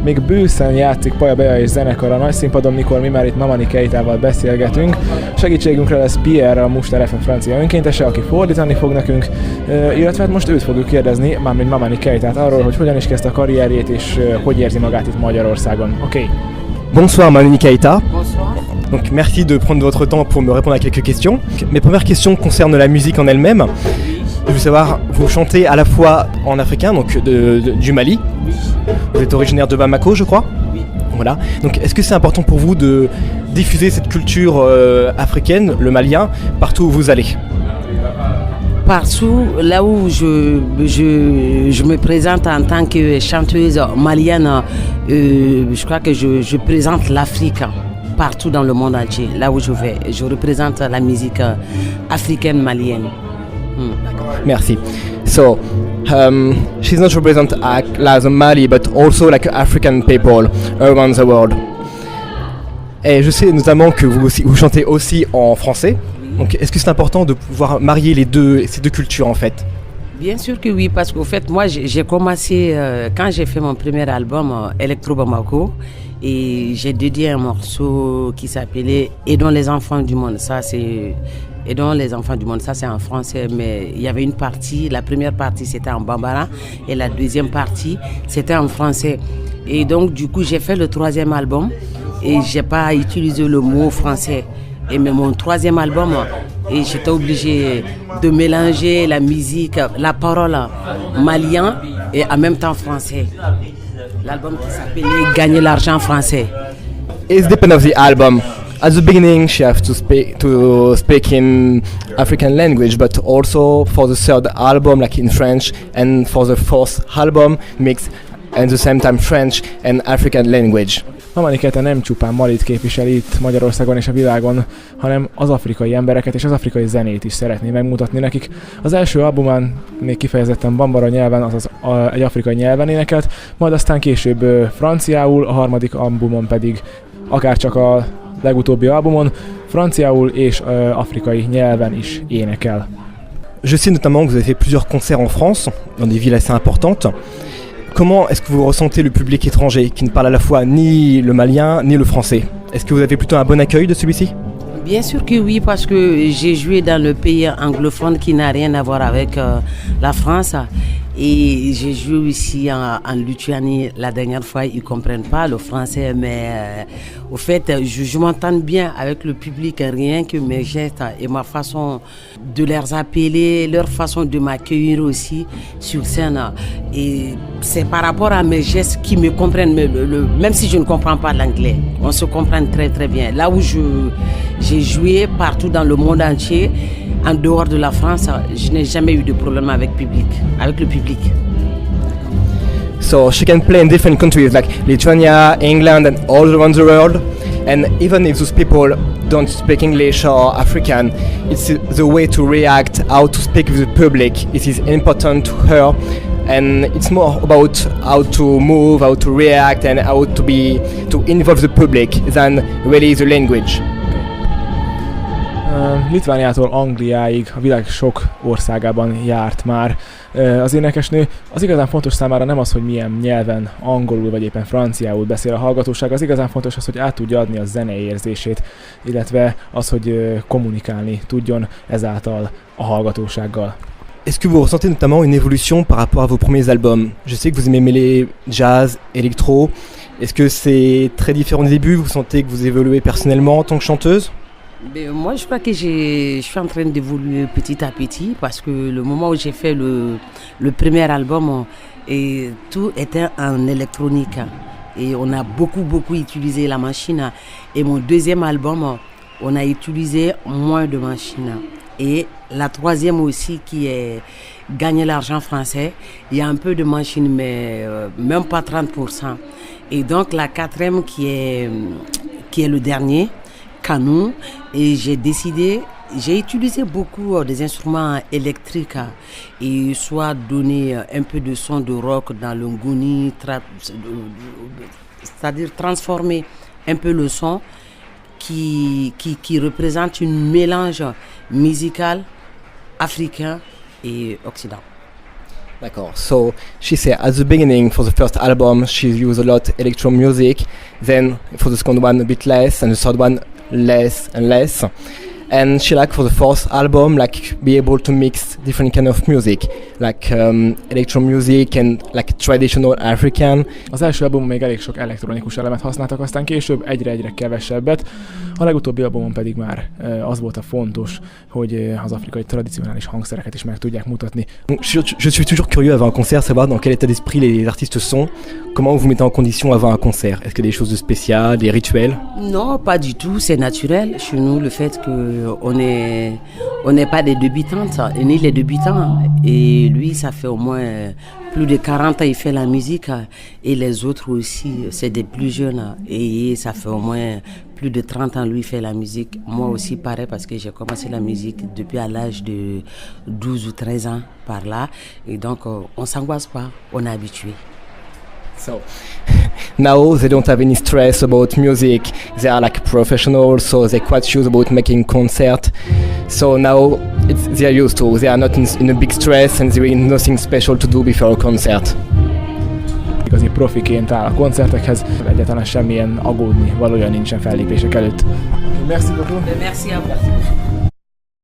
Még bőszen játszik Paja Bea és zenekar a nagyszínpadon, mikor mi már itt Mamani Keitával beszélgetünk. Segítségünkre lesz Pierre, a Muster FM francia önkéntese, aki fordítani fog nekünk, illetve hát most őt fogjuk kérdezni, mármint Mamani Keitát arról, hogy hogyan is kezdte a karrierjét és hogy érzi magát itt Magyarországon. Oké. Bonsoir Mamani Keita. Bonsoir. Donc merci de prendre votre temps pour me répondre à quelques questions. Mes premières questions concernent la musique en elle-même. Je veux savoir, vous chantez à la fois en africain, donc du Mali. Vous êtes originaire de Bamako, je crois. Voilà. Donc est-ce que c'est important pour vous de diffuser cette culture africaine, le malien, partout où vous allez? Partout, là où je me présente en tant que chanteuse malienne, je crois que je présente l'Afrique partout dans le monde entier. Là où je vais, je représente la musique africaine malienne. Merci. So, she's not represent like Mali, but also like African people around the world. Et je sais notamment que vous chantez aussi en français. Donc, est-ce que c'est important de pouvoir marier ces deux cultures en fait? Bien sûr que oui, parce qu'au fait, moi j'ai commencé, quand j'ai fait mon premier album, Electro Bamako, et j'ai dédié un morceau qui s'appelait Aidons les enfants du monde. Ça c'est Aidons les enfants du monde, ça c'est en français, mais il y avait une partie, la première partie c'était en bambara et la deuxième partie c'était en français. Et donc du coup j'ai fait le troisième album et j'ai pas utilisé le mot français. Et mais mon troisième album, et j'étais obligé de mélanger la musique, la parole malien et en même temps français. L'album qui s'appelait Gagner l'argent français. It's depend of the album. At the beginning, she has to speak in African language, but also for the third album, like in French, and for the fourth album, mix at the same time French and African language. Mamani Keita nem csupán Malit képviseli itt Magyarországon és a világon, hanem az afrikai embereket és az afrikai zenét is szeretné megmutatni nekik. Az első albumán még kifejezetten bambara nyelven, azaz egy afrikai nyelven énekelt, majd aztán később franciául, a harmadik albumon pedig akárcsak a legutóbbi albumon franciául és afrikai nyelven is énekel. Je sais notamment que vous avez fait plusieurs concerts en France, dans des villes assez importantes. Comment est-ce que vous ressentez le public étranger qui ne parle à la fois ni le malien ni le français? Est-ce que vous avez plutôt un bon accueil de celui-ci? Bien sûr que oui, parce que j'ai joué dans le pays anglophone qui n'a rien à voir avec la France. Et j'ai joué aussi en Lituanie la dernière fois. Ils ne comprennent pas le français, mais au fait, je m'entends bien avec le public, rien que mes gestes et ma façon de les appeler, leur façon de m'accueillir aussi sur scène. Et c'est par rapport à mes gestes qu'ils me comprennent, même si je ne comprends pas l'anglais. On se comprend très très bien. Là où j'ai joué partout dans le monde entier, en dehors de la France, je n'ai jamais eu de problème avec le public. So she can play in different countries like Lithuania, England and all around the world. And even if those people don't speak English or African, it's the way to react, how to speak with the public. It is important to her. And it's more about how to move, how to react and how to involve the public than really the language. Litvániától Angliáig a világ sok országában járt már az énekesnő. Az igazán fontos számára nem az, hogy milyen nyelven, angolul vagy éppen franciául beszél a hallgatóság, az igazán fontos az, hogy át tudja adni a zenei érzését, illetve az, hogy kommunikálni tudjon ezáltal a hallgatósággal. Est-ce que vous ressentez notamment une évolution par rapport à vos premiers albums? Je sais que vous aimez mêler jazz, électro. Est-ce que c'est très différent au début? Vous sentez que vous évoluez personnellement en tant que chanteuse? Moi, je crois que je suis en train d'évoluer petit à petit parce que le moment où j'ai fait le premier album, et tout était en électronique et on a beaucoup utilisé la machine. Et mon deuxième album, on a utilisé moins de machines. Et la troisième aussi qui est Gagner l'argent français, il y a un peu de machine mais même pas 30%. Et donc la quatrième qui est le dernier, Canon, et j'ai utilisé beaucoup des instruments électriques et soit donner un peu de son de rock dans le ngoni, c'est-à-dire transformer un peu le son qui représente un mélange musical africain et occidental. D'accord. So she said at the beginning for the first album she used a lot electro music, then for the second one a bit less, and the third one less and less. And she like for the fourth album like be able to mix different kind of music, like electro music and like traditional African. Az első albumon még elég sok elektronikus elemet használtak, aztán később egyre-egyre kevesebbet. A legutóbbi albumon pedig már az volt a fontos, hogy az afrikai tradicionális hangszereket is meg tudják mutatni. Je suis toujours curieux avant un concert, savoir dans quel état d'esprit les artistes sont, comment vous mettez en condition avant un concert. Est-ce qu'il y a des choses de spéciales, des rituels? Non, pas du tout, c'est naturel. Chez nous, le fait qu'on n'est pas des débutantes, ni les débutants. Et lui, ça fait au moins plus de 40 ans il fait la musique. Et les autres aussi, c'est des plus jeunes. Et ça fait au moins plus de 30 ans lui fait la musique. Moi aussi pareil parce que j'ai commencé la musique depuis à l'âge de 12 ou 13 ans par là. Et donc on s'angoisse pas, on est habitué. So now they don't have any stress about music. They are like professionals, so they're quite used about making concerts. So now they're used to. They are not in a big stress and there is nothing special to do before a concert. Igazi profiként áll a koncertekhez, egyáltalán semmilyen aggódni valója nincsen fellépések előtt. Merci beaucoup. Merci à vous.